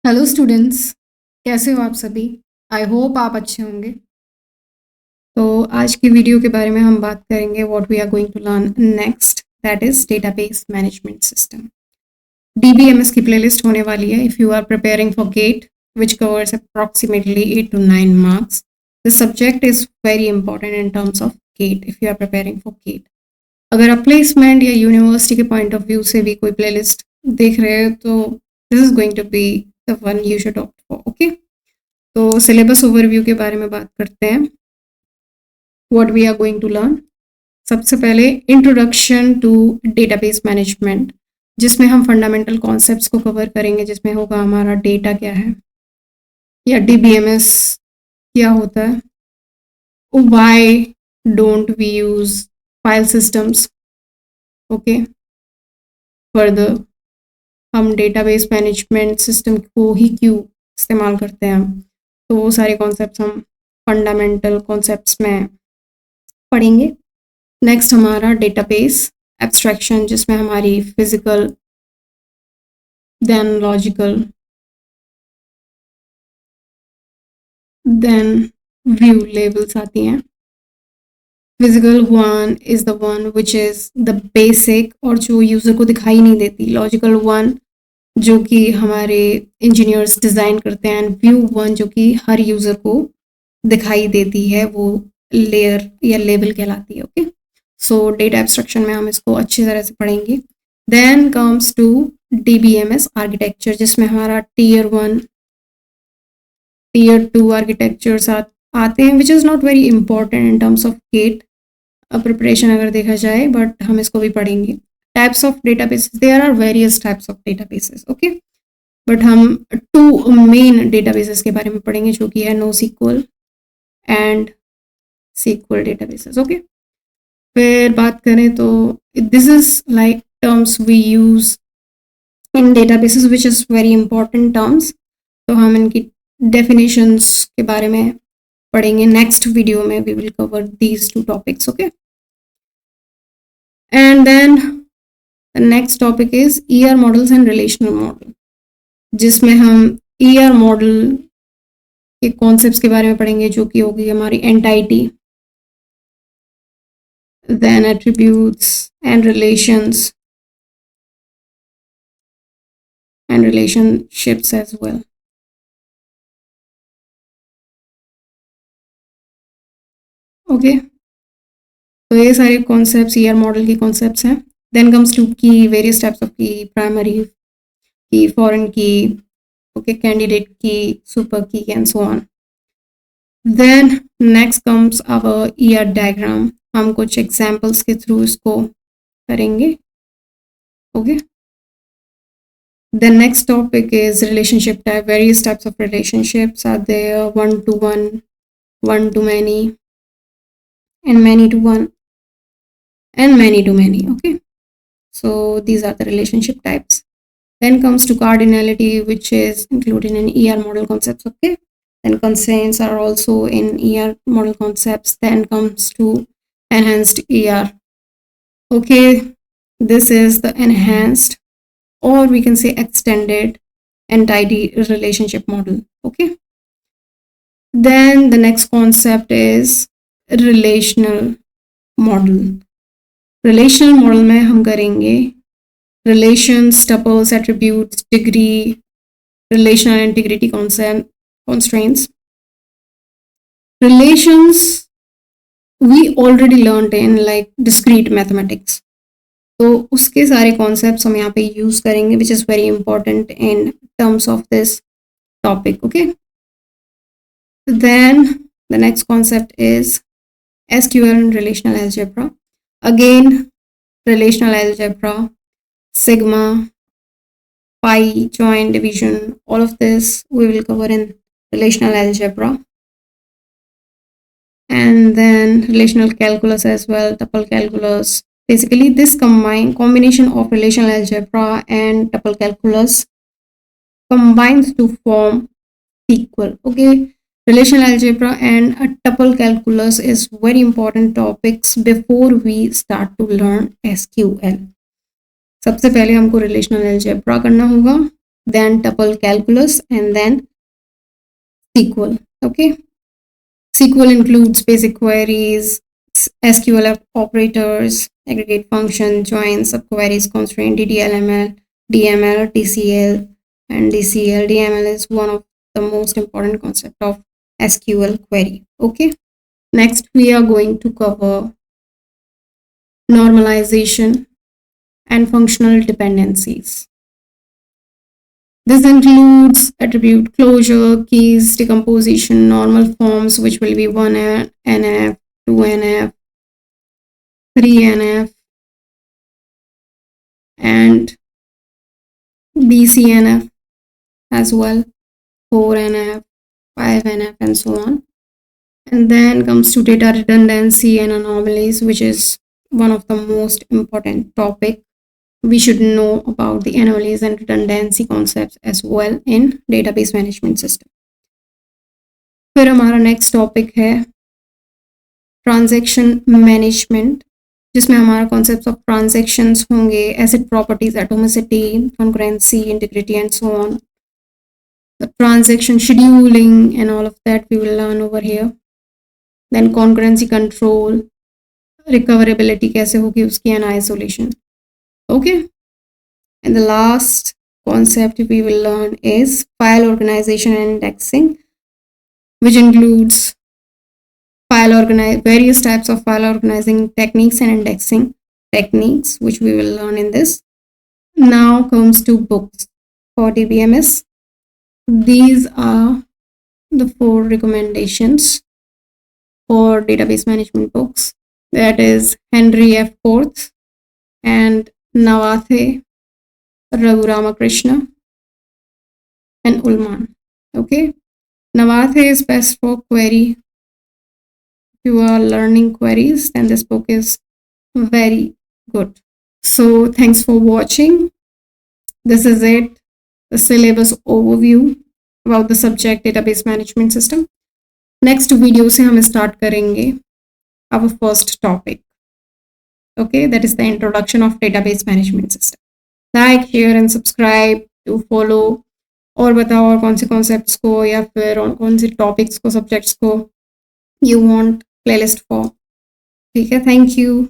Hello students, कैसे हो आप सभी। आई होप आप अच्छे होंगे। तो आज की वीडियो के बारे में हम बात करेंगे what we are going to learn next, that is database management system. DBMS की प्लेलिस्ट होने वाली है if you are preparing for GATE which covers approximately 8 to 9 marks. This subject is very important in terms of GATE if you are preparing for GATE. अगर आप placement या university के point of view से भी कोई playlist देख रहे हो तो this is going to be the one you should opt for. Okay, तो सिलेबस ओवरव्यू के बारे में बात करते हैं। What we are going to learn, सबसे पहले इंट्रोडक्शन टू डेटाबेस मैनेजमेंट, जिसमें हम फंडामेंटल कॉन्सेप्ट्स को कवर करेंगे, जिसमें होगा हमारा डेटा क्या है या DBMS क्या होता है, why don't we use file systems. Okay, further हम डेटाबेस मैनेजमेंट सिस्टम को ही क्यों इस्तेमाल करते हैं, तो वो सारे कॉन्सेप्ट्स हम फंडामेंटल कॉन्सेप्ट्स में पढ़ेंगे। नेक्स्ट हमारा डेटाबेस एब्स्ट्रैक्शन, जिसमें हमारी physical then logical then view levels आती हैं। Physical one is the one which is the basic और जो यूज़र को दिखाई नहीं देती। लॉजिकल वन जो कि हमारे इंजीनियर्स डिज़ाइन करते हैं, एंड व्यू वन जो कि हर यूज़र को दिखाई देती है, वो लेयर या लेवल कहलाती है। ओके, सो डेटा एब्स्ट्रैक्शन में हम इसको अच्छी तरह से पढ़ेंगे। Then comes to DBMS architecture, जिसमें हमारा टीयर 1 टीयर 2 आर्किटेक्चर्स आते हैं, which is not very important in terms of GATE preparation अगर देखा जाए, बट हम इसको भी पढ़ेंगे। Types of databases, there are various types of databases. Okay, but हम 2 मेन डेटाबेसेस के बारे में पढ़ेंगे, जो कि है NoSQL and SQL databases. Okay, फिर बात करें तो this is like terms we use in databases which is very important terms, तो हम इनकी डेफिनेशंस के बारे में पढ़ेंगे। नेक्स्ट वीडियो में we will cover these 2 topics. Okay, and then the next topic is ER models and relational model, जिसमें हम ER मॉडल के कॉन्सेप्ट्स के बारे में पढ़ेंगे, जो कि होगी हमारी entity, then attributes and relations and relationships as well. Okay, तो ये सारे कॉन्सेप्ट्स ER मॉडल के कॉन्सेप्ट्स हैं। Then comes to key, various types of key, primary key, foreign key, okay, candidate key, super key and so on. Then next comes our ER diagram, हम कुछ examples के through इसको करेंगे। Okay, the next topic is relationship type. Various types of relationships are there: one to one, one to many, and many to one, and many to many. Okay, so these are the relationship types. Then comes to cardinality, which is included in ER model concepts. Okay, then constraints are also in ER model concepts. Then comes to enhanced ER. Okay, this is the enhanced, or we can say extended entity relationship model. Okay, then the next concept is relational model. Relational model में हम करेंगे relations, tuples, attributes, degree, relational integrity constraints. Relations we already learned in like discrete mathematics, तो उसके सारे concepts हम यहाँ पे use करेंगे, विच is very important in terms of this topic. Okay, then the next concept is SQL and relational algebra. Again, relational algebra, sigma, pi, join, division, all of this we will cover in relational algebra. And then relational calculus as well, tuple calculus. Basically, this combination of relational algebra and tuple calculus combines to form SQL. Okay, relational algebra and tuple calculus is very important topics before we start to learn SQL. सबसे पहले हमको relational algebra करना होगा, then tuple calculus, and then SQL. Okay, SQL includes basic queries, SQL operators, aggregate function, join, subqueries, constraint, DDLML, DML, DCL, and DCL. DML is one of the most important concept of SQL query. Okay, next we are going to cover normalization and functional dependencies. This includes attribute closure, keys, decomposition, normal forms, which will be 1NF, 2NF, 3NF, and BCNF as well, 4NF, 5NF, and so on. And then comes to data redundancy and anomalies, which is one of the most important topic. We should know about the anomalies and redundancy concepts as well in database management system. फिर हमारा next topic है transaction management, जिसमें हमारा concept of transactions होंगे, acid properties, atomicity, concurrency, integrity, and so on. The transaction scheduling and all of that we will learn over here. Then concurrency control, recoverability कैसे होगी उसकी, and isolation. Okay, and the last concept we will learn is file organization and indexing, which includes various types of file organizing techniques and indexing techniques, which we will learn in this. Now comes to books for DBMS. These are the 4 recommendations for database management books. That is Henry F. Forth and Navathe, Raghu Ramakrishna, and Ullman. Okay, Navathe is best for query. If you are learning queries, then this book is very good. So thanks for watching. This is it, the syllabus overview about the subject database management system. Next video से हम start करेंगे our first topic. Okay, that is the introduction of database management system. Like, share and subscribe to follow. और बताओ और कौन से concepts को या फिर और कौन से topics को, subjects को you want playlist for. ठीक है, thank you.